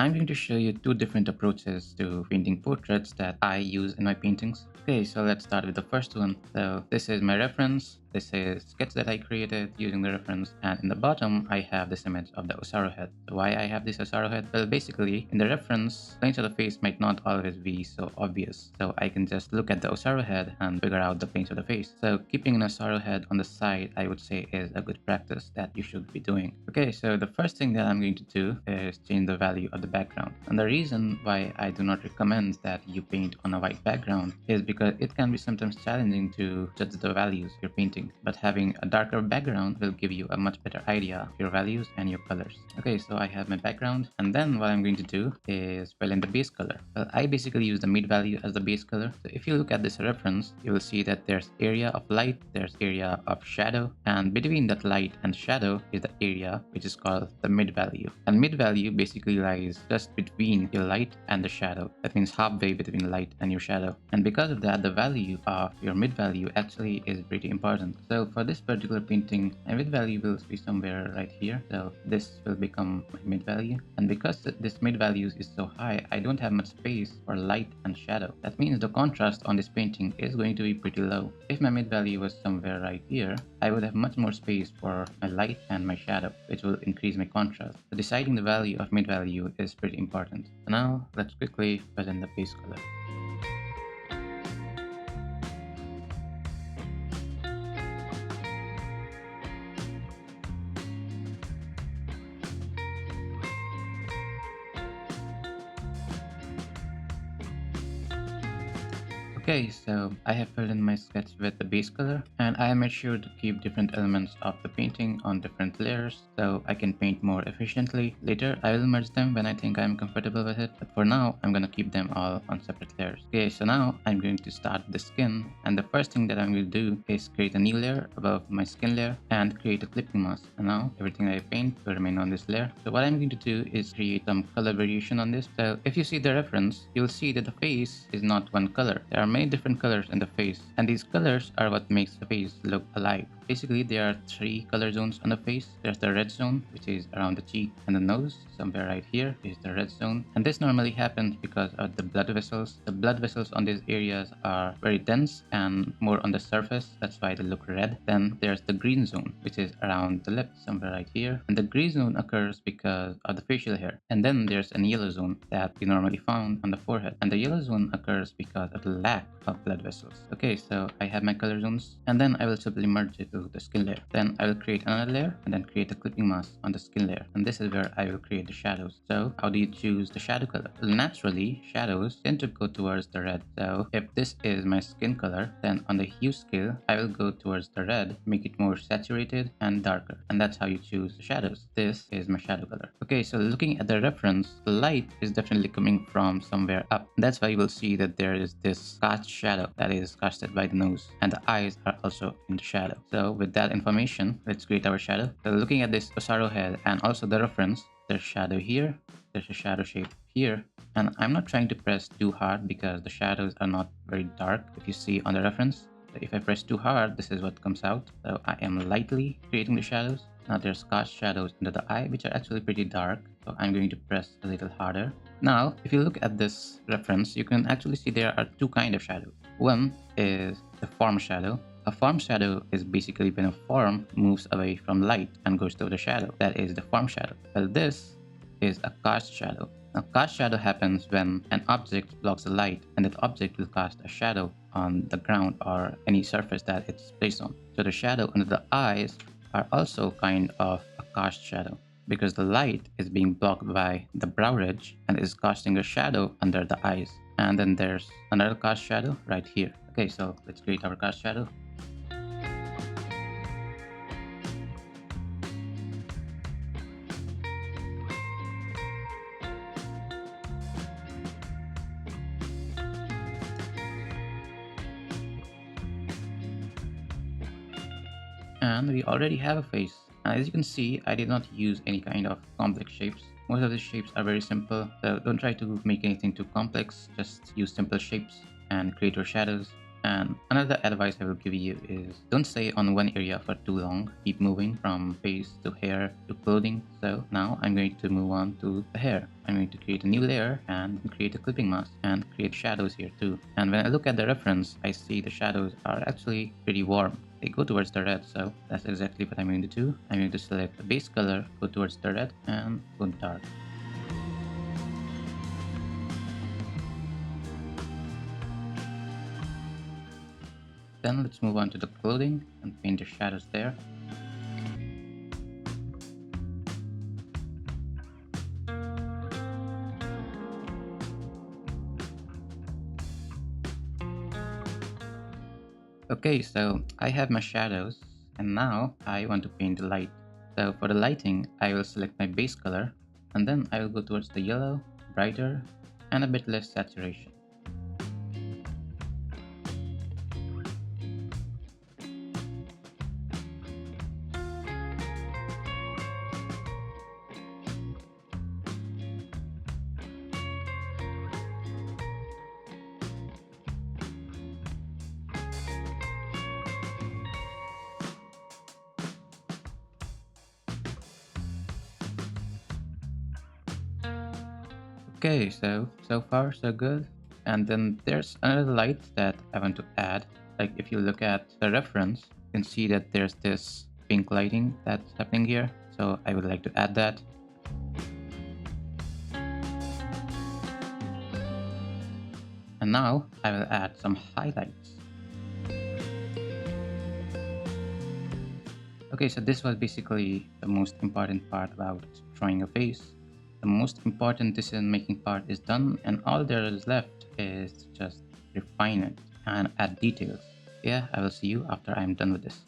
I'm going to show you two different approaches to painting portraits that I use in my paintings. Okay, so let's start with the first one. So this is my reference. This is sketch that I created using the reference, and in the bottom I have this image of the Osaru head. So why I have this Osaru head? Well, basically in the reference, planes of the face might not always be so obvious. So I can just look at the Osaru head and figure out the planes of the face. So keeping an Osaru head on the side, I would say, is a good practice that you should be doing. Okay, so the first thing that I'm going to do is change the value of the background. And the reason why I do not recommend that you paint on a white background is because it can be sometimes challenging to judge the values you're painting. But having a darker background will give you a much better idea of your values and your colors. Okay, so I have my background, and then what I'm going to do is fill in the base color. Well, I basically use the mid value as the base color. So if you look at this reference, you will see that there's area of light, there's area of shadow, and between that light and shadow is the area which is called the mid value. And mid value basically lies just between your light and the shadow. That means halfway between light and your shadow. And because of that, the value of your mid value actually is pretty important. So for this particular painting, my mid value will be somewhere right here. So this will become my mid value. And because this mid value is so high, I don't have much space for light and shadow. That means the contrast on this painting is going to be pretty low. If my mid value was somewhere right here, I would have much more space for my light and my shadow, which will increase my contrast. So deciding the value of mid value is pretty important. So now let's quickly fill in the base color. Okay, so I have filled in my sketch with the base color, and I made sure to keep different elements of the painting on different layers so I can paint more efficiently. Later, I will merge them when I think I'm comfortable with it, but for now, I'm gonna keep them all on separate layers. Okay, so now I'm going to start the skin, and the first thing that I'm going to do is create a new layer above my skin layer and create a clipping mask. And now everything that I paint will remain on this layer. So what I'm going to do is create some color variation on this. So if you see the reference, you'll see that the face is not one color. There are many different colors in the face, and these colors are what makes the face look alive. Basically, there are three color zones on the face. There's the red zone, which is around the cheek and the nose. Somewhere right here is the red zone. And this normally happens because of the blood vessels. The blood vessels on these areas are very dense and more on the surface. That's why they look red. Then there's the green zone, which is around the lip, somewhere right here. And the green zone occurs because of the facial hair. And then there's an yellow zone that we normally found on the forehead. And the yellow zone occurs because of the lack of blood vessels. Okay, so I have my color zones, and then I will simply merge it to the skin layer. Then I will create another layer and then create a clipping mask on the skin layer, and this is where I will create the shadows. So how do you choose the shadow color? Well, naturally shadows tend to go towards the red. So if this is my skin color, then on the hue scale I will go towards the red, make it more saturated and darker, and that's how you choose the shadows. This is my shadow color. Okay, so looking at the reference, the light is definitely coming from somewhere up. That's why you will see that there is this cast shadow that is casted by the nose, and the eyes are also in the shadow. So with that information, let's create our shadow. So looking at this Osaru head and also the reference, there's shadow here, there's a shadow shape here, and I'm not trying to press too hard because the shadows are not very dark. If you see on the reference, if I press too hard, this is what comes out. So I am lightly creating the shadows. Now there's cast shadows under the eye, which are actually pretty dark. So I'm going to press a little harder. Now, if you look at this reference, you can actually see there are two kinds of shadows. One is the form shadow. A form shadow is basically when a form moves away from light and goes to the shadow. That is the form shadow. Well, this is a cast shadow. Now, cast shadow happens when an object blocks the light, and that object will cast a shadow on the ground or any surface that it's placed on. So the shadow under the eyes are also kind of a cast shadow, because the light is being blocked by the brow ridge and is casting a shadow under the eyes. And then there's another cast shadow right here. Okay, so let's create our cast shadow. And we already have a face. And as you can see, I did not use any kind of complex shapes. Most of the shapes are very simple, so don't try to make anything too complex. Just use simple shapes and create your shadows. And another advice I will give you is don't stay on one area for too long. Keep moving from face to hair to clothing. So now I'm going to move on to the hair. I'm going to create a new layer and create a clipping mask and create shadows here too. And when I look at the reference, I see the shadows are actually pretty warm. They go towards the red, so that's exactly what I'm going to do. I'm going to select the base color, go towards the red, and go dark. Then let's move on to the clothing and paint the shadows there. Okay, so I have my shadows and now I want to paint the light. So for the lighting, I will select my base color and then I will go towards the yellow, brighter, and a bit less saturation. Okay, so far so good. And then there's another light that I want to add. Like if you look at the reference, you can see that there's this pink lighting that's happening here. So I would like to add that. And now I will add some highlights. Okay, so this was basically the most important part about drawing a face. The most important decision making part is done, and all there is left is just refine it and add details. Yeah, I will see you after I'm done with this.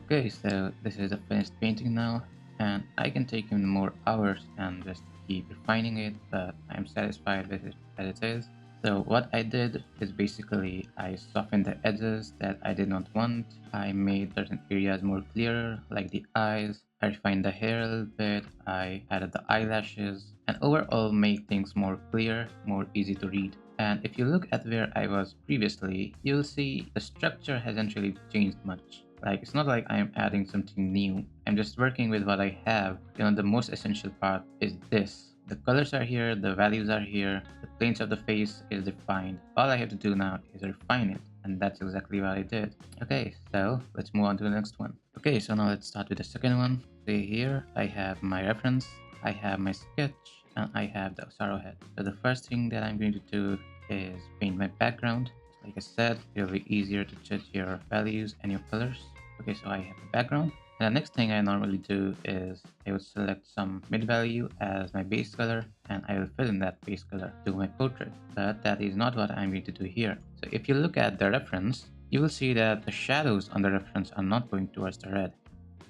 Okay, so this is a finished painting now, and I can take even more hours and just keep refining it, but I'm satisfied with it as it is. So what I did is basically I softened the edges that I did not want. I made certain areas more clearer, like the eyes. I refined the hair a little bit. I added the eyelashes, and overall made things more clear, more easy to read. And if you look at where I was previously, you'll see the structure hasn't really changed much. Like, it's not like I'm adding something new. I'm just working with what I have. The most essential part is this. The colors are here, the values are here, the planes of the face is defined. All I have to do now is refine it. And that's exactly what I did. Okay, so let's move on to the next one. Okay, so now let's start with the second one. See here, I have my reference, I have my sketch, and I have the Osaro head. So the first thing that I'm going to do is paint my background. Like I said, it'll be easier to judge your values and your colors. Okay, so I have the background. And the next thing I normally do is I will select some mid value as my base color and I will fill in that base color to my portrait. But that is not what I'm going to do here. So if you look at the reference, you will see that the shadows on the reference are not going towards the red.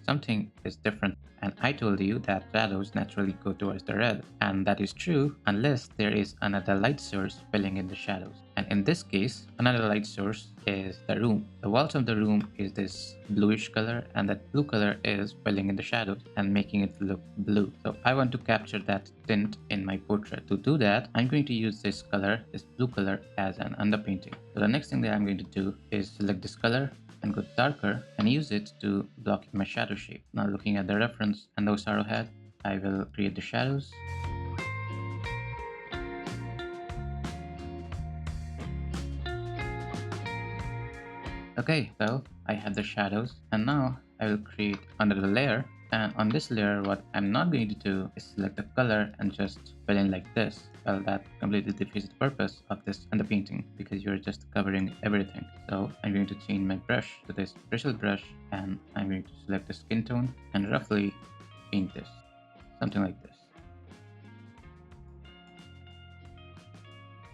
Something is different, and I told you that shadows naturally go towards the red, and that is true unless there is another light source filling in the shadows. And in this case, another light source is the room. The walls of the room is this bluish color, and that blue color is filling in the shadows and making it look blue. So I want to capture that tint in my portrait. To do that, I'm going to use this color, this blue color, as an underpainting. So the next thing that I'm going to do is select this color and go darker and use it to block my shadow shape. Now looking at the reference and the Osaro head, I will create the shadows. Okay, so I have the shadows, and now I will create another layer. And on this layer, what I'm not going to do is select the color and just fill in like this. Well, that completely defeats the purpose of this and the painting, because you're just covering everything. So I'm going to change my brush to this bristle brush, and I'm going to select the skin tone and roughly paint this, something like this.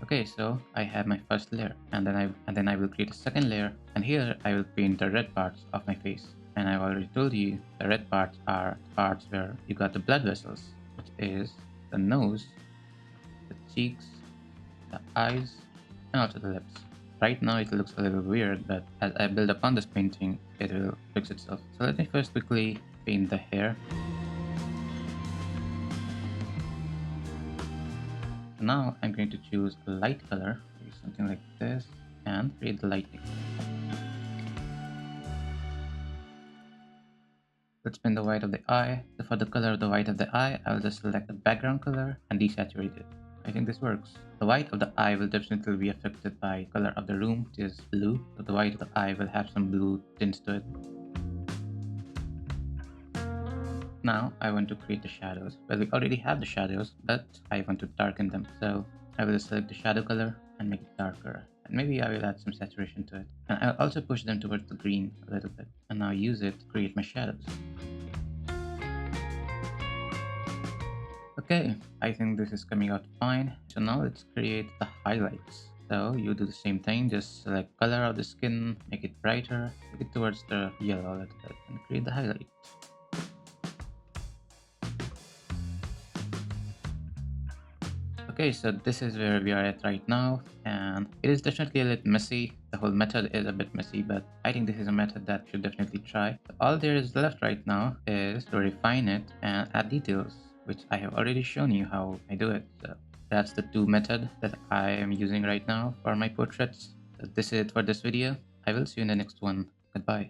Okay, so I have my first layer, and then I will create a second layer, and here I will paint the red parts of my face. And I've already told you the red parts are parts where you got the blood vessels, which is the nose, the cheeks, the eyes, and also the lips. Right now it looks a little weird, but as I build upon this painting, it will fix itself. So let me first quickly paint the hair. Now I'm going to choose a light color, maybe something like this, and create the lightning. Let's paint the white of the eye. So for the color of the white of the eye, I will just select the background color and desaturate it. I think this works. The white of the eye will definitely be affected by the color of the room, which is blue. So the white of the eye will have some blue tints to it. Now I want to create the shadows. Well, we already have the shadows, but I want to darken them. So I will select the shadow color and make it darker. And maybe I will add some saturation to it. And I'll also push them towards the green a little bit. And now use it to create my shadows. Okay, I think this is coming out fine. So now let's create the highlights. So you do the same thing, just select color of the skin, make it brighter, make it towards the yellow a little bit, and create the highlight. Okay, so this is where we are at right now, and it is definitely a little messy. The whole method is a bit messy, but I think this is a method that you should definitely try. So all there is left right now is to refine it and add details, which I have already shown you how I do it. So that's the two method that I am using right now for my portraits. So this is it for this video. I will see you in the next one. Goodbye.